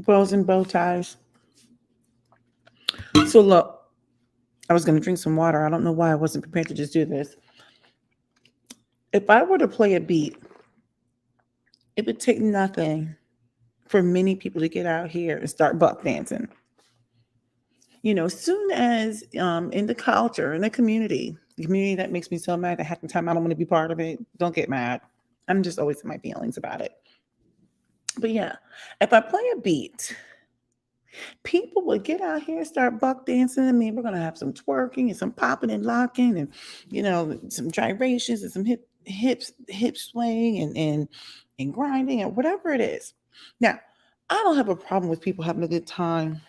bows and bow ties. So look, I was going to drink some water. I don't know why I wasn't prepared to just do this. If I were to play a beat, it would take nothing for many people to get out here and start buck dancing. Soon as in the community that makes me so mad that half the time I don't want to be part of it, don't get mad. I'm just always in my feelings about it. But yeah, if I play a beat, people would get out here and start buck dancing. I mean, we're gonna have some twerking and some popping and locking and some gyrations and some hip swaying and grinding and whatever it is. Now, I don't have a problem with people having a good time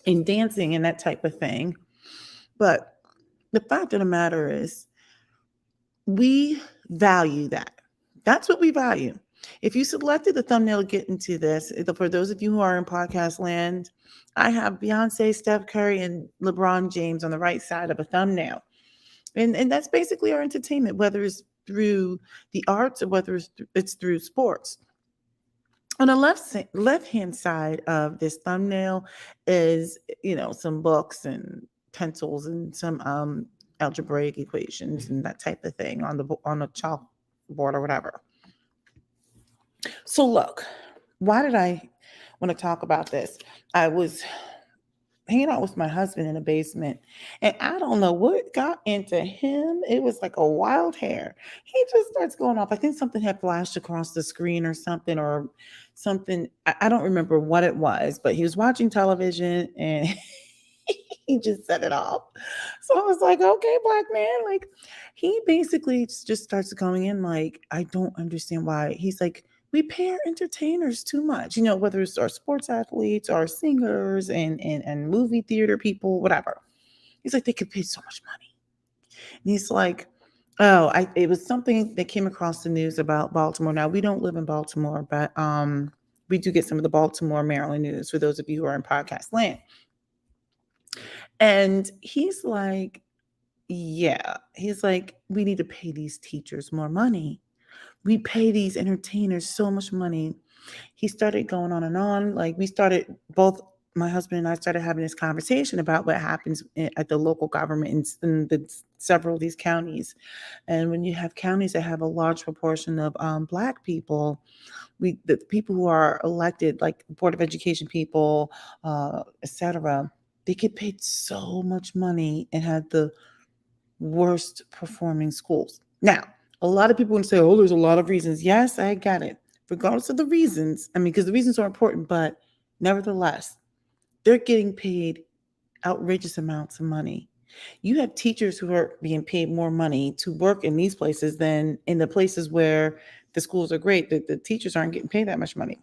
and dancing and that type of thing. But the fact of the matter is, we value that. That's what we value. If you selected the thumbnail to get into this, for those of you who are in podcast land, I have Beyonce, Steph Curry, and LeBron James on the right side of a thumbnail. And that's basically our entertainment, whether it's through the arts or whether it's through sports. On the left hand side of this thumbnail is, some books and pencils and some algebraic equations and that type of thing on the chalkboard or whatever. So look, why did I want to talk about this? I was hanging out with my husband in the basement, and I don't know what got into him. It was like a wild hair. He just starts going off. I think something had flashed across the screen or something. I don't remember what it was, but he was watching television and he just set it off. So I was like, okay, black man. Like, he basically just starts going in like, I don't understand why. He's like, we pay our entertainers too much, whether it's our sports athletes, our singers, and movie theater people, whatever. He's like, they could pay so much money. And he's like, oh, it was something that came across the news about Baltimore. Now, we don't live in Baltimore, but we do get some of the Baltimore, Maryland news for those of you who are in podcast land. And he's like, yeah, he's like, we need to pay these teachers more money. We pay these entertainers so much money. He started going on and on. Like, both my husband and I started having this conversation about what happens at the local government in several of these counties. And when you have counties that have a large proportion of Black people, the people who are elected, like Board of Education people, etc., they get paid so much money and have the worst performing schools. Now, a lot of people would say, oh, there's a lot of reasons. Yes, I get it. Regardless of the reasons, because the reasons are important, but nevertheless, they're getting paid outrageous amounts of money. You have teachers who are being paid more money to work in these places than in the places where the schools are great. The teachers aren't getting paid that much money.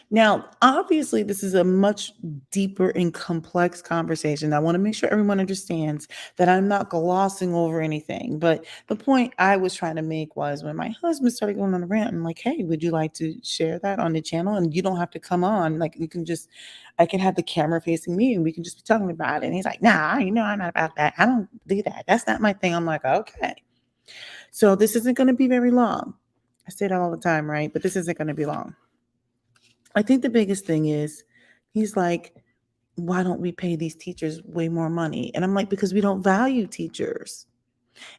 Now, obviously, this is a much deeper and complex conversation. I want to make sure everyone understands that I'm not glossing over anything. But the point I was trying to make was when my husband started going on a rant, I'm like, hey, would you like to share that on the channel? And you don't have to come on. Like, I can have the camera facing me and we can just be talking about it. And he's like, nah, I'm not about that. I don't do that. That's not my thing. I'm like, okay. So this isn't going to be very long. I say that all the time, right? But this isn't going to be long. I think the biggest thing is he's like, why don't we pay these teachers way more money? And I'm like, because we don't value teachers.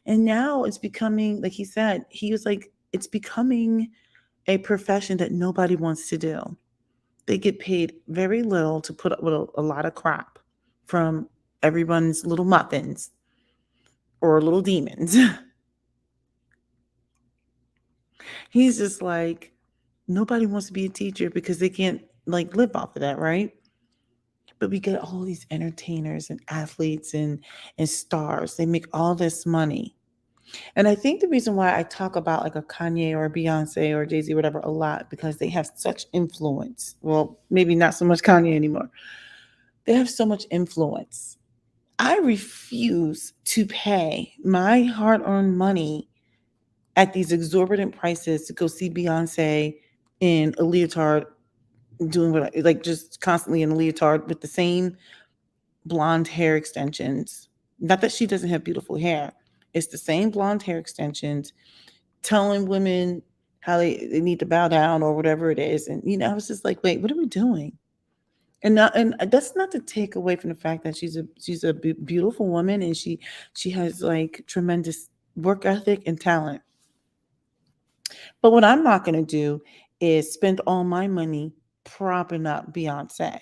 And now it's becoming, like he said, he was like, it's becoming a profession that nobody wants to do. They get paid very little to put up with a lot of crap from everyone's little muffins or little demons. He's just like, nobody wants to be a teacher because they can't live off of that, right? But we get all these entertainers and athletes and stars. They make all this money. And I think the reason why I talk about like a Kanye or a Beyonce or Jay-Z, whatever, a lot, because they have such influence. Well, maybe not so much Kanye anymore. They have so much influence. I refuse to pay my hard-earned money at these exorbitant prices to go see Beyonce in a leotard, doing just constantly in a leotard with the same blonde hair extensions. Not that she doesn't have beautiful hair. It's the same blonde hair extensions, telling women how they need to bow down or whatever it is. And I was just like, wait, what are we doing? And that's not to take away from the fact that she's a beautiful woman, and she has like tremendous work ethic and talent. But what I'm not going to do is spend all my money propping up Beyonce,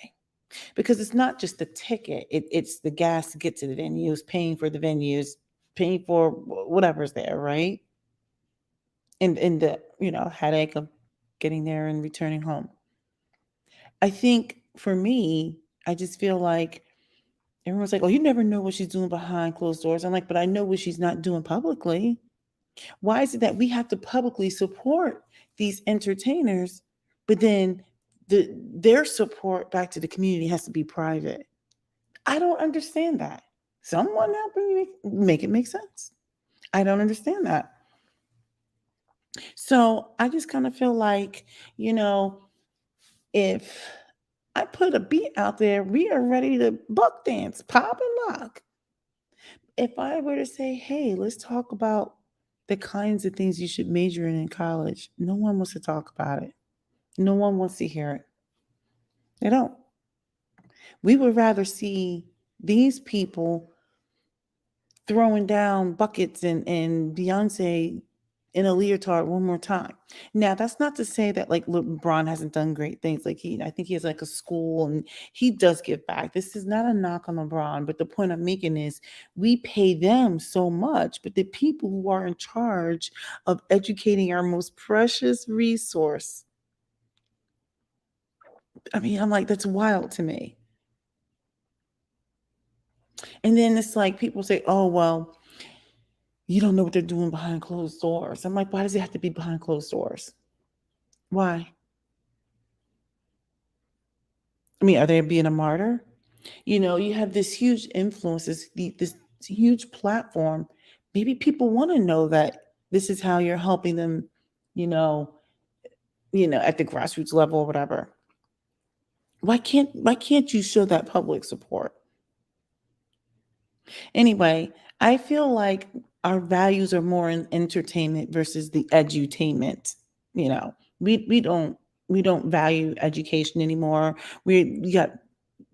because it's not just the ticket, it's the gas to get to the venues, paying for the venues, paying for whatever's there, right? And the headache of getting there and returning home. I think for me, I just feel like everyone's like, oh, you never know what she's doing behind closed doors. I'm like, but I know what she's not doing publicly. Why is it that we have to publicly support these entertainers, but then their support back to the community has to be private? I don't understand that. Someone help me make it make sense. I don't understand that. So I just kind of feel like, if I put a beat out there, we are ready to buck dance, pop and lock. If I were to say, hey, let's talk about the kinds of things you should major in college, no one wants to talk about it. No one wants to hear it. They don't. We would rather see these people throwing down buckets and Beyonce in a leotard one more time. Now, that's not to say that like LeBron hasn't done great things. Like I think he has like a school and he does give back. This is not a knock on LeBron, but the point I'm making is we pay them so much, but the people who are in charge of educating our most precious resource, I mean, I'm like, that's wild to me. And then it's like people say, oh, well, you don't know what they're doing behind closed doors. I'm like, why does it have to be behind closed doors? Why? I mean, are they being a martyr? You have this huge influence, this huge platform. Maybe people want to know that this is how you're helping them, you know, at the grassroots level or whatever. Why can't you show that public support? Anyway, I feel like our values are more in entertainment versus the edutainment. You know, we don't value education anymore. We got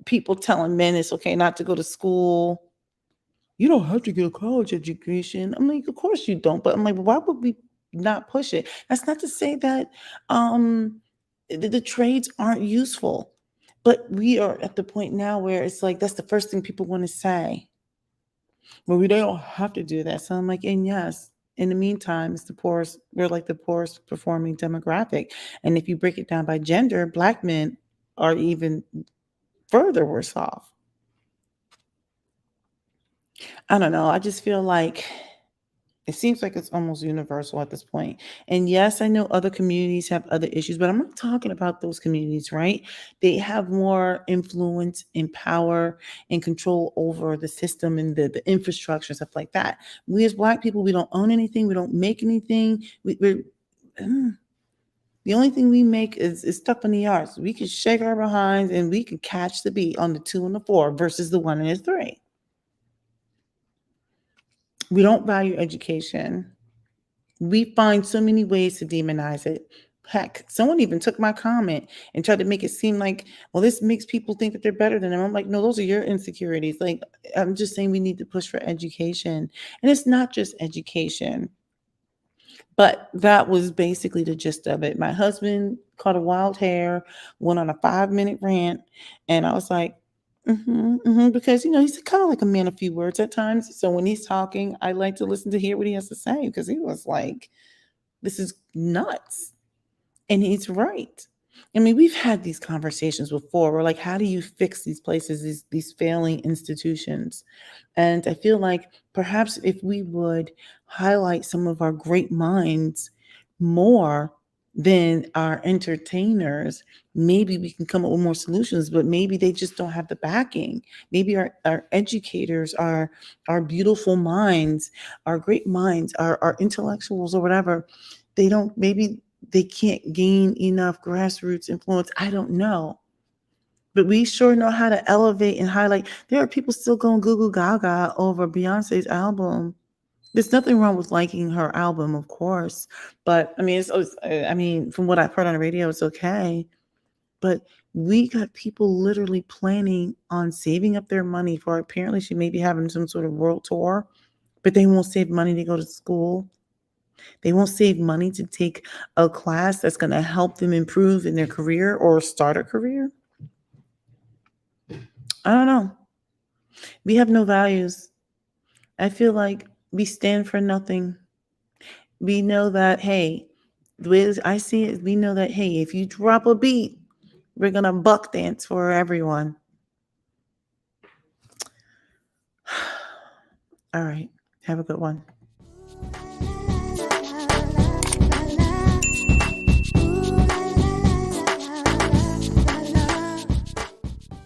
people telling men it's okay not to go to school. You don't have to get a college education. I'm like, of course you don't. But I'm like, why would we not push it? That's not to say that um the trades aren't useful. But we are at the point now where it's like that's the first thing people want to say. Well, we don't have to do that. So I'm like, and yes, in the meantime, it's the poorest, we're like the poorest performing demographic. And if you break it down by gender, Black men are even further worse off. I don't know. I just feel like it seems like it's almost universal at this point. And yes, I know other communities have other issues, but I'm not talking about those communities, right? They have more influence and power and control over the system and the infrastructure, stuff like that. We as Black people, we don't own anything, we don't make anything. Mm, the only thing we make is stuff in the yards. We can shake our behinds and we can catch the beat on the 2 and the 4 versus the 1 and the 3. We don't value education. We find so many ways to demonize it. Heck, someone even took my comment and tried to make it seem like, well, this makes people think that they're better than them. I'm like, no, those are your insecurities. Like, I'm just saying we need to push for education. And it's not just education, but that was basically the gist of it. My husband caught a wild hair, went on a 5-minute rant, and I was like, because he's kind of like a man of few words at times. So when he's talking, I like to listen to hear what he has to say because he was like, this is nuts. And he's right. I mean, we've had these conversations before. We're like, how do you fix these places, these failing institutions? And I feel like perhaps if we would highlight some of our great minds more than our entertainers, maybe we can come up with more solutions, but maybe they just don't have the backing. Maybe our educators, our beautiful minds, our great minds, our intellectuals or whatever, maybe they can't gain enough grassroots influence. I don't know. But we sure know how to elevate and highlight. There are people still going Google Gaga over Beyonce's album. There's nothing wrong with liking her album, of course, but I mean, I mean, from what I've heard on the radio, it's okay. But we got people literally planning on saving up their money for, apparently she may be having some sort of world tour, but they won't save money to go to school. They won't save money to take a class that's going to help them improve in their career or start a career. I don't know. We have no values. I feel like we stand for nothing. We know that, hey, the way I see it, we know that, hey, if you drop a beat, we're going to buck dance for everyone. All right. Have a good one.